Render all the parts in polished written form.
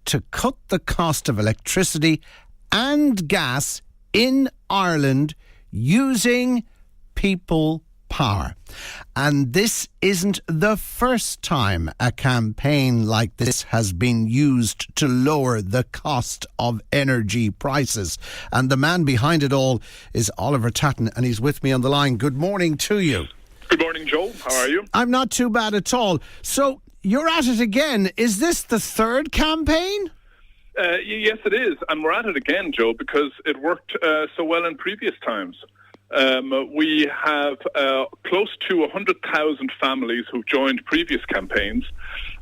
to cut the cost of electricity and gas in Ireland using people power. And this isn't the first time a campaign like this has been used to lower the cost of energy prices. And the man behind it all is Oliver Tattan, and he's with me on the line. Good morning to you. Good morning, Joe. How are you? I'm not too bad at all. So you're at it again. Is this the third campaign? Yes, it is. And we're at it again, Joe, because it worked so well in previous times. We have close to 100,000 families who've joined previous campaigns.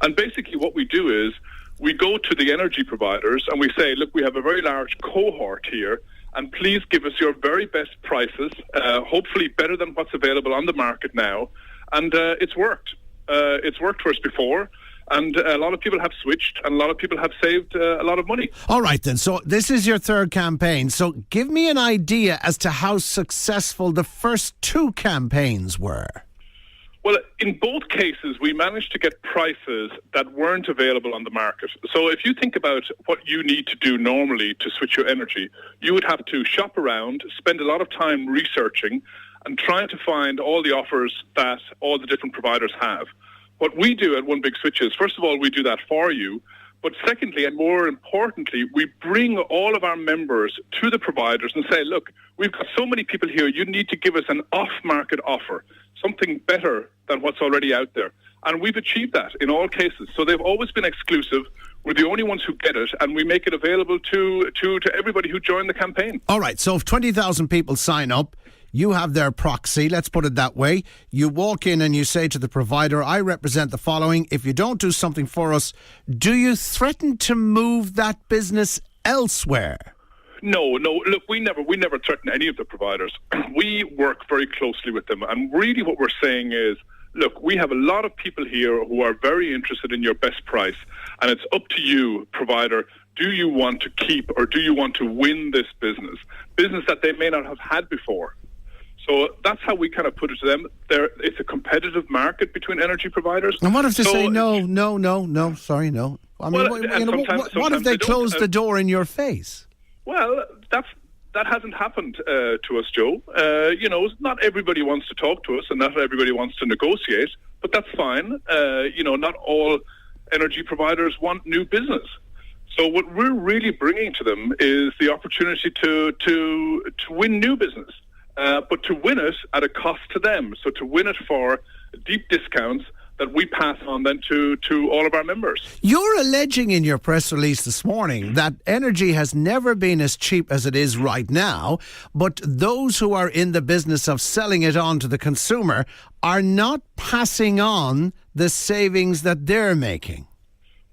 And basically what we do is we go to the energy providers and we say, look, we have a very large cohort here, and please give us your very best prices, hopefully better than what's available on the market now. And it's worked. It's worked for us before. And a lot of people have switched, and a lot of people have saved a lot of money. All right, then. So this is your third campaign. So give me an idea as to how successful the first two campaigns were. Well, in both cases, we managed to get prices that weren't available on the market. So if you think about what you need to do normally to switch your energy, you would have to shop around, spend a lot of time researching, and trying to find all the offers that all the different providers have. What we do at One Big Switch is, first of all, we do that for you. But secondly, and more importantly, we bring all of our members to the providers and say, look, we've got so many people here, you need to give us an off-market offer, something better than what's already out there. And we've achieved that in all cases. So they've always been exclusive. We're the only ones who get it, and we make it available to everybody who joined the campaign. All right, so if 20,000 people sign up, you have their proxy, let's put it that way. You walk in and you say to the provider, I represent the following. If you don't do something for us, do you threaten to move that business elsewhere? No. Look, we never threaten any of the providers. We work very closely with them. And really what we're saying is, look, we have a lot of people here who are very interested in your best price. And it's up to you, provider. Do you want to keep or do you want to win this business that they may not have had before? So that's how we kind of put it to them. It's a competitive market between energy providers. And what if they say no, sorry, no? I mean, what if they close the door in your face? Well, that hasn't happened to us, Joe. Not everybody wants to talk to us and not everybody wants to negotiate, but that's fine. Not all energy providers want new business. So what we're really bringing to them is the opportunity to win new business. But to win it at a cost to them. So to win it for deep discounts that we pass on then to all of our members. You're alleging in your press release this morning that energy has never been as cheap as it is right now, but those who are in the business of selling it on to the consumer are not passing on the savings that they're making.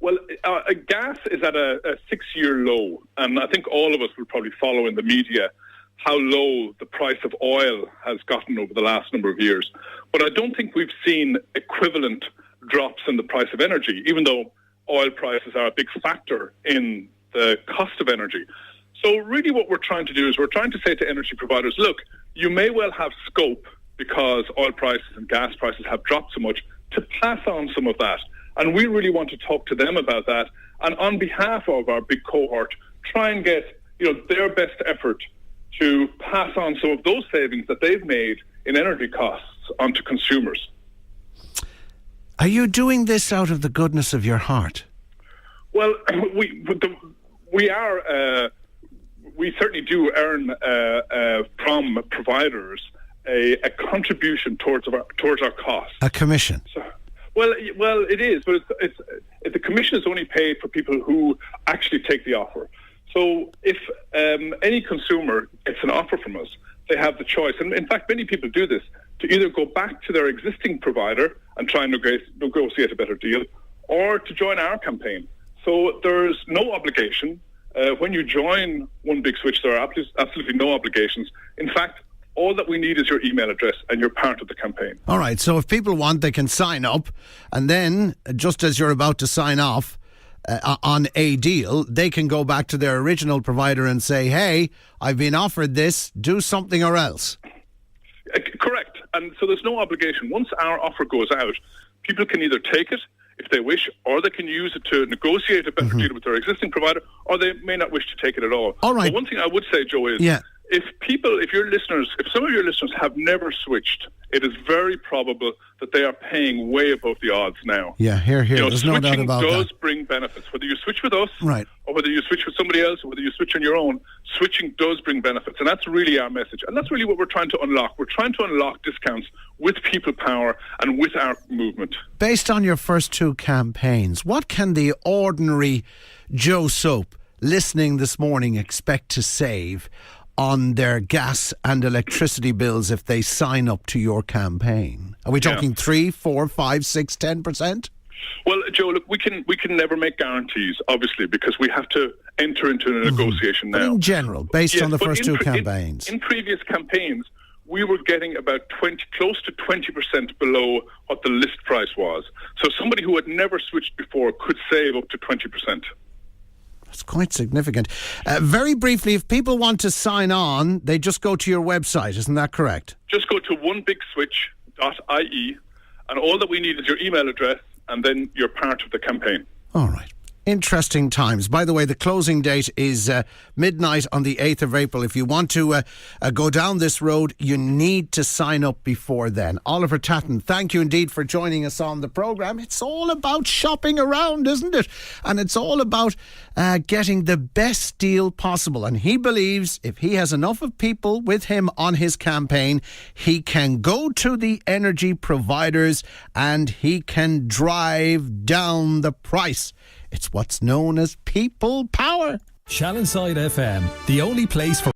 Well, gas is at a 6-year low, and I think all of us will probably follow in the media how low the price of oil has gotten over the last number of years. But I don't think we've seen equivalent drops in the price of energy, even though oil prices are a big factor in the cost of energy. So really what we're trying to do is we're trying to say to energy providers, look, you may well have scope because oil prices and gas prices have dropped so much to pass on some of that. And we really want to talk to them about that. And on behalf of our big cohort, try and get their best effort to pass on some of those savings that they've made in energy costs onto consumers. Are you doing this out of the goodness of your heart? Well, we are. We certainly do earn from providers a contribution towards our costs. A commission. So, well, it is, but the commission is only paid for people who actually take the offer. So if any consumer gets an offer from us, they have the choice. And in fact, many people do this, to either go back to their existing provider and try and negotiate a better deal, or to join our campaign. So there's no obligation. When you join One Big Switch, there are absolutely no obligations. In fact, all that we need is your email address and you're part of the campaign. All right, so if people want, they can sign up, and then, just as you're about to sign off, on a deal, they can go back to their original provider and say, hey, I've been offered this, do something or else. Correct. And so there's no obligation. Once our offer goes out, people can either take it if they wish, or they can use it to negotiate a better deal with their existing provider, or they may not wish to take it at all. All right. But one thing I would say, Joe, is if some of your listeners have never switched, it is very probable that they are paying way above the odds now. Yeah, here. There's no doubt about that. Switching does bring benefits. Whether you switch with us, right, or whether you switch with somebody else, or whether you switch on your own, switching does bring benefits. And that's really our message. And that's really what we're trying to unlock. We're trying to unlock discounts with people power and with our movement. Based on your first two campaigns, what can the ordinary Joe Soap listening this morning expect to save on their gas and electricity bills if they sign up to your campaign? Are we talking 3, 4, 5, 6, 10%? Well, Joe, look, we can never make guarantees, obviously, because we have to enter into a negotiation now. But in general, based on the first two campaigns. In previous campaigns, we were getting about close to 20% below what the list price was. So somebody who had never switched before could save up to 20%. It's quite significant. Very briefly, if people want to sign on, they just go to your website, isn't that correct? Just go to onebigswitch.ie, and all that we need is your email address, and then you're part of the campaign. All right. Interesting times. By the way, the closing date is midnight on the 8th of April. If you want to go down this road, you need to sign up before then. Oliver Tattan, thank you indeed for joining us on the programme. It's all about shopping around, isn't it? And it's all about getting the best deal possible. And he believes if he has enough of people with him on his campaign, he can go to the energy providers and he can drive down the price. It's what's known as people power. Shallonside FM, the only place for